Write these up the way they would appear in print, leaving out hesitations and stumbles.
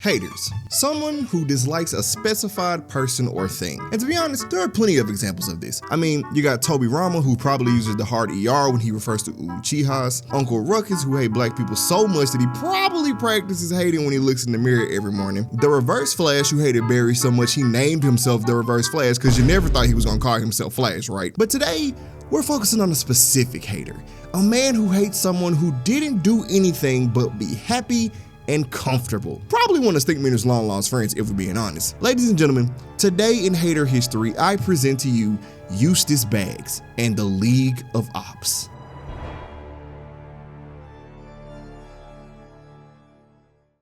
Haters. Someone who dislikes a specified person or thing. And to be honest, there are plenty of examples of this. I mean, you got Toby Rama, who probably uses the hard ER when he refers to Uchihas. Uncle Ruckus, who hate black people so much that he probably practices hating when he looks in the mirror every morning. The Reverse Flash, who hated Barry so much he named himself the Reverse Flash because you never thought he was gonna call himself Flash, right? But today, we're focusing on a specific hater. A man who hates someone who didn't do anything but be happy and comfortable. Probably one of Stick Meter's long lost friends, if we're being honest. Ladies and gentlemen, today in hater history, I present to you Eustace Baggs and the League of Ops.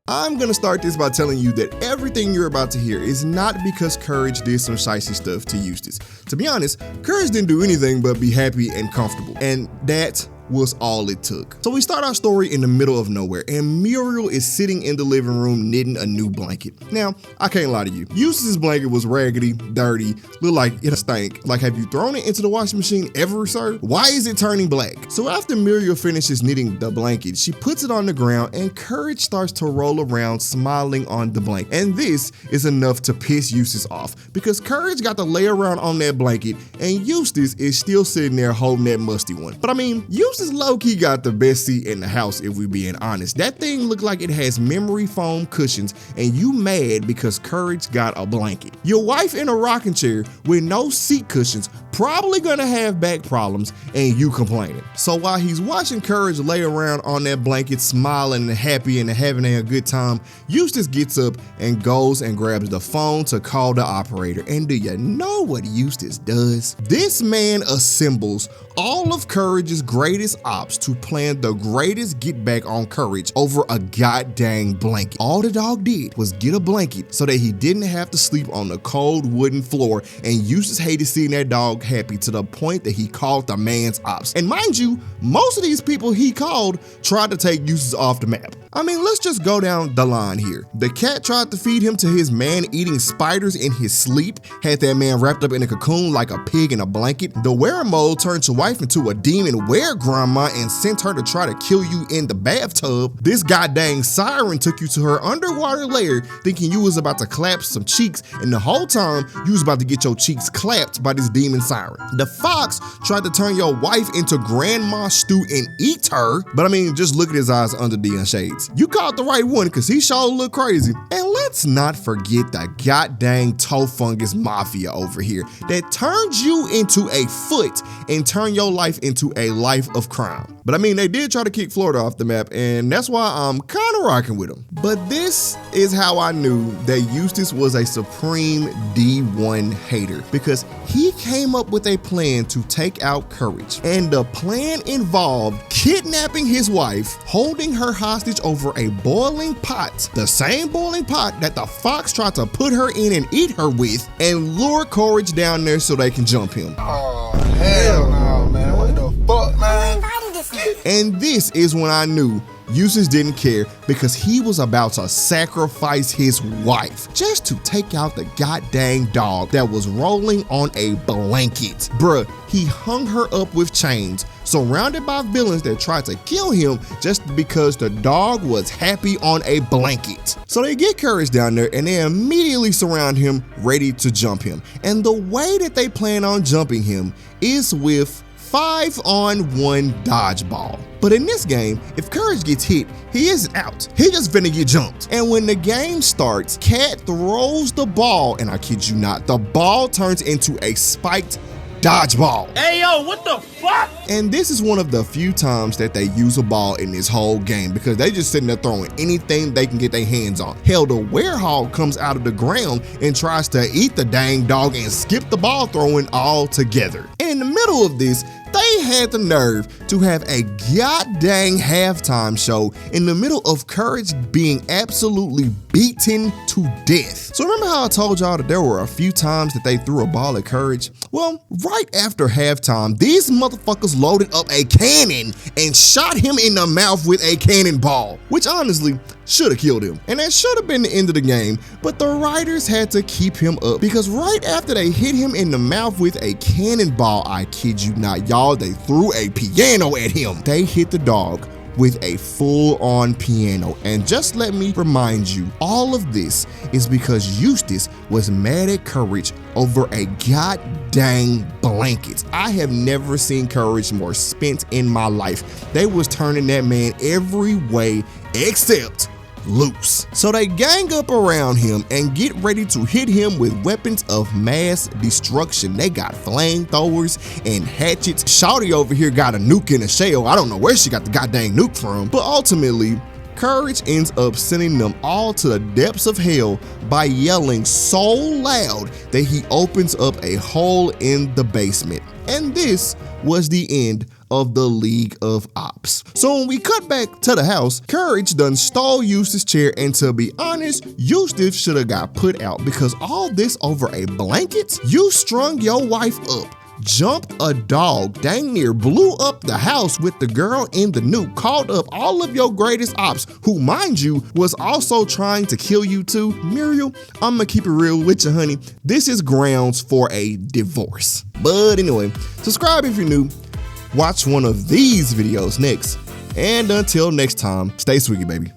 I'm gonna start this by telling you that everything you're about to hear is not because Courage did some shicey stuff to Eustace. To be honest, Courage didn't do anything but be happy and comfortable, and that was all it took. So we start our story in the middle of nowhere, and Muriel is sitting in the living room knitting a new blanket. Now, I can't lie to you. Eustace's blanket was raggedy, dirty, looked like it stank. Like, have you thrown it into the washing machine ever, sir? Why is it turning black? So after Muriel finishes knitting the blanket, she puts it on the ground, and Courage starts to roll around smiling on the blanket. And this is enough to piss Eustace off, because Courage got to lay around on that blanket, and Eustace is still sitting there holding that musty one. But I mean, Eustace low-key got the best seat in the house, if we being honest. That thing looked like it has memory foam cushions, and you mad because Courage got a blanket. Your wife in a rocking chair with no seat cushions, probably gonna have back problems, and you complaining. So while he's watching Courage lay around on that blanket smiling and happy and having a good time, Eustace gets up and goes and grabs the phone to call the operator. And do you know what Eustace does? This man assembles all of Courage's greatest ops to plan the greatest get back on Courage over a goddamn blanket. All the dog did was get a blanket so that he didn't have to sleep on the cold wooden floor, and Eustace hated seeing that dog happy to the point that he called the man's ops. And mind you, most of these people he called tried to take Eustace off the map. I mean, let's just go down the line here. The cat tried to feed him to his man eating spiders in his sleep, had that man wrapped up in a cocoon like a pig in a blanket. The weremole turned your wife into a demon were-grandma and sent her to try to kill you in the bathtub. This goddamn siren took you to her underwater lair thinking you was about to clap some cheeks, and the whole time you was about to get your cheeks clapped by this demon siren. The fox tried to turn your wife into grandma stew and eat her, but I mean, just look at his eyes under the shades. You caught the right one because he sure look crazy. And let's not forget the goddamn toe fungus mafia over here that turns you into a foot and turn your life into a life of crime. But I mean, they did try to kick Florida off the map, and that's why I'm kind of rocking with them. But this is how I knew that Eustace was a supreme D1 hater, because he came up with a plan to take out Courage. And the plan involved kidnapping his wife, holding her hostage over a boiling pot, the same boiling pot that the fox tried to put her in and eat her with, and lure Courage down there so they can jump him. Oh, hell no, man. What the fuck, man? And this is when I knew Eustace didn't care, because he was about to sacrifice his wife just to take out the goddamn dog that was rolling on a blanket. Bruh, he hung her up with chains, surrounded by villains that tried to kill him just because the dog was happy on a blanket. So they get Courage down there and they immediately surround him, ready to jump him. And the way that they plan on jumping him is with 5-on-1 dodgeball. But in this game, if Courage gets hit, he isn't out. He just finna get jumped. And when the game starts, Cat throws the ball, and I kid you not, the ball turns into a spiked dodgeball. Hey yo, what the fuck? And this is one of the few times that they use a ball in this whole game, because they just sitting there throwing anything they can get their hands on. Hell, the werehog comes out of the ground and tries to eat the dang dog and skip the ball throwing altogether. In the middle of this, they had the nerve to have a goddamn halftime show in the middle of Courage being absolutely beaten to death. So remember how I told y'all that there were a few times that they threw a ball at Courage? Well, right after halftime, these motherfuckers loaded up a cannon and shot him in the mouth with a cannonball, which honestly should have killed him. And that should have been the end of the game, but the writers had to keep him up, because right after they hit him in the mouth with a cannonball, I kid you not, y'all, they threw a piano at him. They hit the dog with a full-on piano. And just let me remind you, all of this is because Eustace was mad at Courage over a goddamn blanket. I have never seen Courage more spent in my life. They was turning that man every way except loose. So they gang up around him and get ready to hit him with weapons of mass destruction. They got flamethrowers and hatchets. Shawty over here got a nuke in a shell. I don't know where she got the goddamn nuke from, but ultimately Courage ends up sending them all to the depths of hell by yelling so loud that he opens up a hole in the basement. And this was the end of the League of Ops. So when we cut back to the house, Courage done stole Eustace's chair, and to be honest, Eustace should have got put out because all this over a blanket? You strung your wife up, jumped a dog, dang near blew up the house with the girl in the nuke, called up all of your greatest ops, who mind you was also trying to kill you too. Muriel, I'ma keep it real with you, honey. This is grounds for a divorce. But anyway, subscribe if you're new. Watch one of these videos next. And until next time, stay swiggy, baby.